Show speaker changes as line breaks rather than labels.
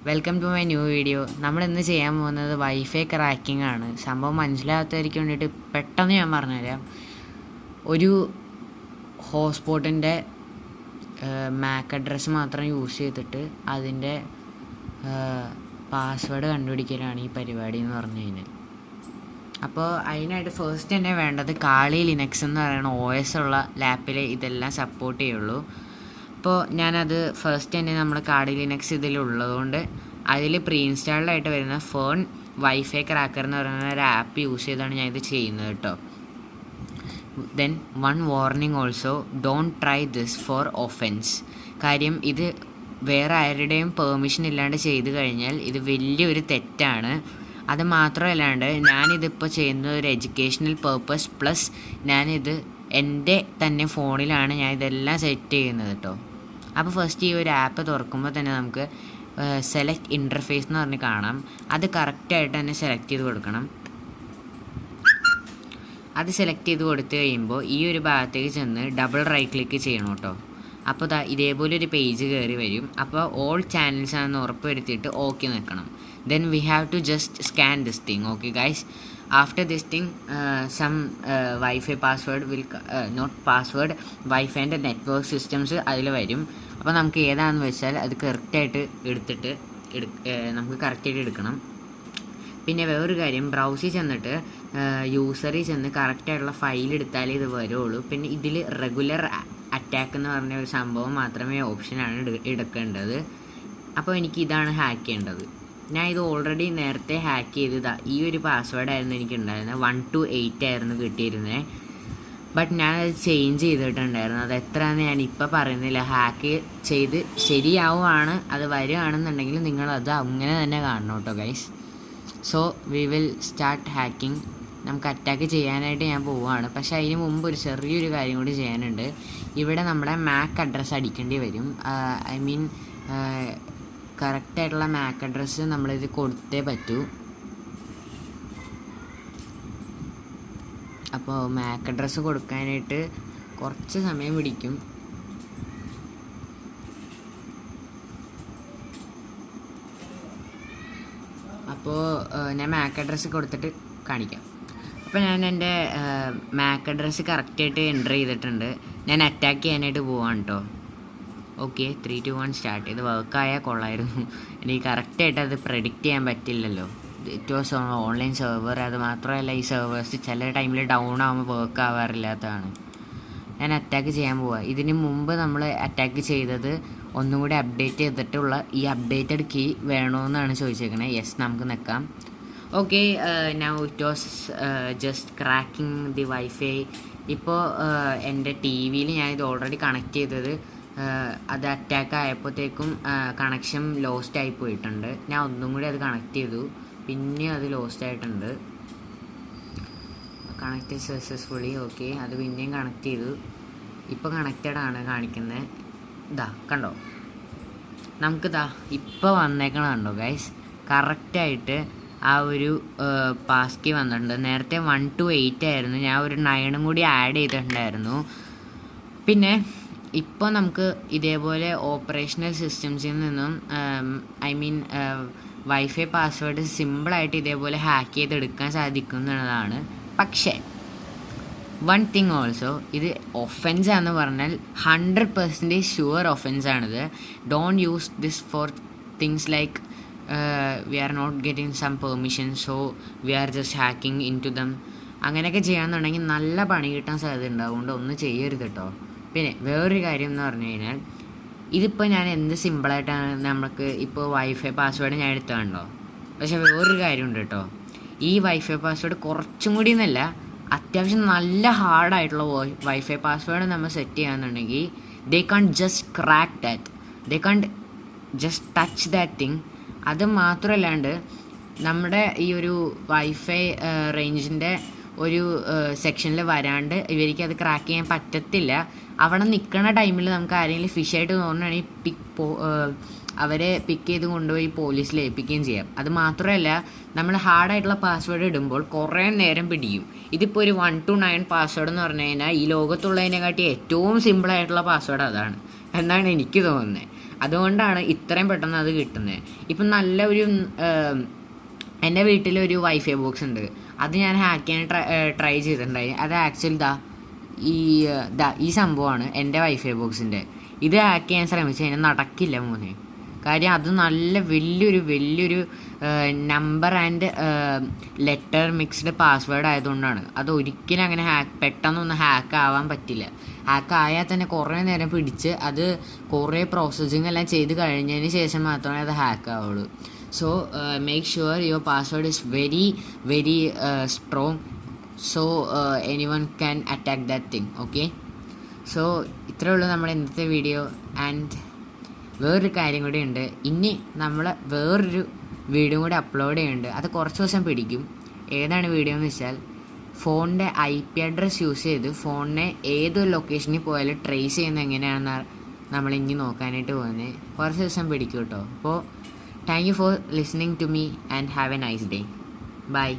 Welcome to my new video. നമ്മളിന്ന് ചെയ്യാൻ പോകുന്നത് വൈഫൈ ക്രാക്കിംഗ് ആണ്. സംഭവം മനസ്സിലാകാത്തവർക്ക് വേണ്ടിയിട്ട് പെട്ടെന്ന് ഞാൻ പറഞ്ഞുതരാം. ഒരു ഹോട്ട്സ്പോട്ടിൻ്റെ മാക് അഡ്രസ്സ് മാത്രം യൂസ് ചെയ്തിട്ട് അതിൻ്റെ പാസ്വേഡ് കണ്ടുപിടിക്കലാണ് ഈ പരിപാടി എന്ന് പറഞ്ഞു കഴിഞ്ഞാൽ. അപ്പോൾ അതിനായിട്ട് ഫസ്റ്റ് തന്നെ വേണ്ടത് കാളി ലിനക്സ് എന്ന് പറയുന്ന OS ഉള്ള ലാപ്പിൽ ഇതെല്ലാം സപ്പോർട്ട് ചെയ്യുള്ളൂ. അപ്പോൾ ഞാനത് ഫസ്റ്റ് തന്നെ നമ്മൾ കാളി ലിനക്സ് ഇതിലുള്ളതുകൊണ്ട് അതിൽ പ്രീ ഇൻസ്റ്റാൾഡ് ആയിട്ട് വരുന്ന ഫേൺ വൈഫൈ ക്രാക്കർ എന്ന് പറയുന്ന ഒരു ആപ്പ് യൂസ് ചെയ്താണ് ഞാൻ ഇത് ചെയ്യുന്നത് കേട്ടോ. Then one warning also, don't try this four offence. കാര്യം ഇത് വേറെ ആരുടെയും പെർമിഷൻ ഇല്ലാണ്ട് ചെയ്ത് കഴിഞ്ഞാൽ ഇത് വലിയൊരു തെറ്റാണ്. അത് മാത്രമല്ലാണ്ട് ഞാനിതിപ്പോൾ ചെയ്യുന്നത് ഒരു എഡ്യൂക്കേഷണൽ പേർപ്പസ് പ്ലസ് ഞാനിത് എൻ്റെ തന്നെ ഫോണിലാണ് ഞാൻ ഇതെല്ലാം സെറ്റ് ചെയ്യുന്നത് കേട്ടോ. അപ്പോൾ ഫസ്റ്റ് ഈ ഒരു ആപ്പ് തുറക്കുമ്പോൾ തന്നെ നമുക്ക് സെലക്ട് ഇൻ്റർഫേസ് എന്ന് പറഞ്ഞ് കാണാം. അത് കറക്റ്റായിട്ട് തന്നെ സെലക്ട് ചെയ്ത് കൊടുക്കണം. അത് സെലക്ട് ചെയ്ത് കൊടുത്തു കഴിയുമ്പോൾ ഈ ഒരു ഭാഗത്തേക്ക് ചെന്ന് ഡബിൾ റൈറ്റ് ക്ലിക്ക് ചെയ്യണം കേട്ടോ. അപ്പോൾ ഇതേപോലെ ഒരു പേജ് കയറി വരും. അപ്പോൾ ഓൾ ചാനൽസ് ആണെന്ന് ഉറപ്പ് വരുത്തിയിട്ട് ഓക്കെ നിൽക്കണം. Then we have to just scan this thing. Okay guys, after this thing some wifi password will not password വൈഫൈൻ്റെ നെറ്റ്വർക്ക് സിസ്റ്റംസ് അതിൽ വരും. അപ്പോൾ നമുക്ക് ഏതാണെന്ന് വെച്ചാൽ അത് കറക്റ്റായിട്ട് എടുത്തിട്ട് നമുക്ക് കറക്റ്റായിട്ട് എടുക്കണം. പിന്നെ വേറൊരു കാര്യം, ബ്രൗസിൽ ചെന്നിട്ട് യൂസറിൽ ചെന്ന് കറക്റ്റായിട്ടുള്ള ഫയൽ എടുത്താലേ ഇത് വരുള്ളൂ. പിന്നെ ഇതിൽ റെഗുലർ അറ്റാക്ക് എന്ന് പറഞ്ഞ ഒരു സംഭവം മാത്രമേ ഓപ്ഷനാണ് എടുക്കേണ്ടത്. അപ്പോൾ എനിക്ക് ഇതാണ് ഹാക്ക് ചെയ്യേണ്ടത്. ഞാൻ ഇത് ഓൾറെഡി നേരത്തെ ഹാക്ക് ചെയ്തതാ. ഈ ഒരു പാസ്വേഡായിരുന്നു എനിക്കുണ്ടായിരുന്നത്. 128 ആയിരുന്നു കിട്ടിയിരുന്നത്. ബട്ട് ഞാനത് ചേഞ്ച് ചെയ്തിട്ടുണ്ടായിരുന്നു. അത് എത്രയാണെന്ന് ഞാൻ ഇപ്പോൾ പറയുന്നില്ല. ഹാക്ക് ചെയ്ത് ശരിയാവുകയാണ്, അത് വരികയാണെന്നുണ്ടെങ്കിൽ നിങ്ങളത് അങ്ങനെ തന്നെ കാണണം കേട്ടോ guys. So we will start hacking. നമുക്ക് അറ്റാക്ക് ചെയ്യാനായിട്ട് ഞാൻ പോവുകയാണ്. പക്ഷേ അതിന് മുമ്പ് ഒരു ചെറിയൊരു കാര്യം കൂടി ചെയ്യാനുണ്ട്. ഇവിടെ നമ്മുടെ മാക് അഡ്രസ്സ് അടിക്കേണ്ടി വരും. ഐ മീൻ കറക്റ്റായിട്ടുള്ള മാക് അഡ്രസ്സ് നമ്മളിത് കൊടുത്തേ പറ്റൂ. അപ്പോൾ മാക് അഡ്രസ്സ് കൊടുക്കാനായിട്ട് കുറച്ച് സമയം പിടിക്കും. അപ്പോൾ ഞാൻ മാക് അഡ്രസ്സ് കൊടുത്തിട്ട് കാണിക്കാം. അപ്പോൾ ഞാൻ എൻ്റെ മാക് അഡ്രസ്സ് കറക്റ്റായിട്ട് എൻ്റർ ചെയ്തിട്ടുണ്ട്. ഞാൻ അറ്റാക്ക് ചെയ്യാനായിട്ട് പോവാണ് കേട്ടോ. Okay, 3, 2, 1 start. ഇത് വർക്കായാൽ കൊള്ളായിരുന്നു. എനിക്ക് കറക്റ്റായിട്ട് അത് പ്രെഡിക്റ്റ് ചെയ്യാൻ പറ്റില്ലല്ലോ. It was online server. അത് മാത്രമല്ല ഈ സെർവേഴ്സ് ചില ടൈമിൽ ഡൗൺ ആകുമ്പോൾ വർക്ക് ആവാറില്ലാത്തതാണ്. ഞാൻ അറ്റാക്ക് ചെയ്യാൻ പോവുക. ഇതിന് മുമ്പ് നമ്മൾ അറ്റാക്ക് ചെയ്തത് ഒന്നും കൂടി അപ്ഡേറ്റ് ചെയ്തിട്ടുള്ള ഈ അപ്ഡേറ്റഡ് കീ വേണമെന്നാണ് ചോദിച്ചേക്കണേ. യെസ്, നമുക്ക് നിൽക്കാം. Okay, now it was just cracking the wifi. ഇപ്പോൾ എൻ്റെ TV-യിൽ ഞാൻ ഇത് ഓൾറെഡി കണക്ട് ചെയ്തത്. അത് അറ്റാക്ക് ആയപ്പോഴത്തേക്കും കണക്ഷൻ ലോസ്റ്റ് ആയി പോയിട്ടുണ്ട്. ഞാൻ ഒന്നും കൂടി അത് കണക്ട് ചെയ്തു, പിന്നെ അത് ലോസ്റ്റ് ആയിട്ടുണ്ട്. Connect successfully. ഓക്കെ, അത് പിന്നെയും കണക്ട് ചെയ്തു. ഇപ്പോൾ കണക്റ്റഡ് ആണ് കാണിക്കുന്നത്. ഇതാ കണ്ടോ, നമുക്കിതാ ഇപ്പോൾ വന്നേക്കണം കണ്ടോ ഗൈസ്. കറക്റ്റായിട്ട് ആ ഒരു പാസ് കീ വന്നിട്ടുണ്ട്. നേരത്തെ 128 ആയിരുന്നു. ഞാൻ ഒരു 9 കൂടി ആഡ് ചെയ്തിട്ടുണ്ടായിരുന്നു. പിന്നെ ഇപ്പോൾ നമുക്ക് ഇതേപോലെ ഓപ്പറേഷണൽ സിസ്റ്റംസിൽ നിന്നും ഐ മീൻ വൈഫൈ പാസ്വേഡ് സിമ്പിളായിട്ട് ഇതേപോലെ ഹാക്ക് ചെയ്തെടുക്കാൻ സാധിക്കുന്നതാണ്. പക്ഷേ വൺ തിങ് ഓൾസോ, ഇത് ഒഫൻസ് ആണെന്ന് പറഞ്ഞാൽ 100% ഷുവർ ഒഫൻസ് ആണിത്. Don't use this for things like we are not getting some permission, so we are just hacking in to them. അങ്ങനെയൊക്കെ ചെയ്യാമെന്നുണ്ടെങ്കിൽ നല്ല പണി കിട്ടാൻ സാധ്യത ഉണ്ട്. അതുകൊണ്ട് ഒന്നും ചെയ്യരുത് കേട്ടോ. പിന്നെ വേറൊരു കാര്യം എന്ന് പറഞ്ഞു കഴിഞ്ഞാൽ, ഇതിപ്പോൾ ഞാൻ എന്ത് സിമ്പിളായിട്ടാണ് നമുക്ക് ഇപ്പോൾ വൈഫൈ പാസ്വേഡ് ഞാൻ എടുത്തുണ്ടോ. പക്ഷേ വേറൊരു കാര്യമുണ്ട് കേട്ടോ. ഈ വൈഫൈ പാസ്വേഡ് കുറച്ചും കൂടി എന്നല്ല, അത്യാവശ്യം നല്ല ഹാർഡായിട്ടുള്ള വൈഫൈ പാസ്വേഡ് നമ്മൾ സെറ്റ് ചെയ്യാന്നുണ്ടെങ്കിൽ ദേ കാണ്ട് ജസ്റ്റ് ക്രാക്ക് ദാറ്റ്, ദേ കാണ്ട് ജസ്റ്റ് ടച്ച് ദാറ്റ് തിങ്. അത് മാത്രമല്ലാണ്ട് നമ്മുടെ ഈ ഒരു വൈഫൈ റേഞ്ചിൻ്റെ ഒരു സെക്ഷനിൽ വരാണ്ട് ഇവർക്ക് അത് ക്രാക്ക് ചെയ്യാൻ പറ്റത്തില്ല. അവിടെ നിൽക്കുന്ന ടൈമിൽ നമുക്ക് ആരെങ്കിലും ഫിഷായിട്ട് തോന്നുകയാണെങ്കിൽ അവരെ പിക്ക് ചെയ്ത് കൊണ്ടുപോയി പോലീസിൽ ഏൽപ്പിക്കുകയും ചെയ്യാം. അത് മാത്രമല്ല, നമ്മൾ ഹാർഡായിട്ടുള്ള പാസ്വേഡ് ഇടുമ്പോൾ കുറേ നേരം പിടിക്കും. ഇതിപ്പോൾ ഒരു 1 to 9 പാസ്വേഡ് എന്ന് പറഞ്ഞു കഴിഞ്ഞാൽ ഈ ലോകത്തുള്ളതിനെക്കാട്ടി ഏറ്റവും സിമ്പിളായിട്ടുള്ള പാസ്വേഡ് അതാണ് എന്നാണ് എനിക്ക് തോന്നുന്നത്. അതുകൊണ്ടാണ് ഇത്രയും പെട്ടെന്ന് അത് കിട്ടുന്നത്. ഇപ്പം നല്ല ഒരു എൻ്റെ വീട്ടിലൊരു വൈഫൈ ബോക്സ് ഉണ്ട്, അത് ഞാൻ ഹാക്ക് ചെയ്യാൻ ട്രൈ ചെയ്തിട്ടുണ്ടായി. അത് ആക്ച്വലി ഈ സംഭവമാണ് എൻ്റെ വൈഫൈ ബോക്സിൻ്റെ. ഇത് ഹാക്ക് ചെയ്യാൻ ശ്രമിച്ചു കഴിഞ്ഞാൽ നടക്കില്ല മോനെ. കാര്യം അത് നല്ല വലിയൊരു number and letter mixed password ആയതുകൊണ്ടാണ്. അത് ഒരിക്കലും അങ്ങനെ പെട്ടെന്നൊന്നും ഹാക്ക് ആവാൻ പറ്റില്ല. ഹാക്ക് ആയാൽ തന്നെ കുറേ നേരം പിടിച്ച് അത് കുറേ പ്രോസസ്സിങ് എല്ലാം ചെയ്ത് കഴിഞ്ഞതിന് ശേഷം മാത്രമേ അത് ഹാക്ക് ആവുള്ളൂ. So make sure your password is very strong, so anyone can attack that thing. Okay, so ഇത്രയേ ഉള്ളൂ നമ്മുടെ ഇന്നത്തെ വീഡിയോ. ആൻഡ് വേറൊരു കാര്യം കൂടി ഉണ്ട്, ഇനി നമ്മൾ വേറൊരു വീഡിയോ കൂടി അപ്ലോഡ് ചെയ്യുന്നുണ്ട്. അത് കുറച്ച് ദിവസം പിടിക്കും. ഏതാണ് വീഡിയോ എന്ന് വെച്ചാൽ, ഫോണിൻ്റെ IP അഡ്രസ്സ് യൂസ് ചെയ്ത് ഫോണിനെ ഏതൊരു ലൊക്കേഷനിൽ പോയാലും ട്രേസ് ചെയ്യുന്നത് എങ്ങനെയാണെന്ന് നമ്മൾ ഇനി നോക്കാനായിട്ട് പോകുന്നത്. കുറച്ച് ദിവസം പിടിക്കും കേട്ടോ. അപ്പോൾ thank you for listening to me and have a nice day. By.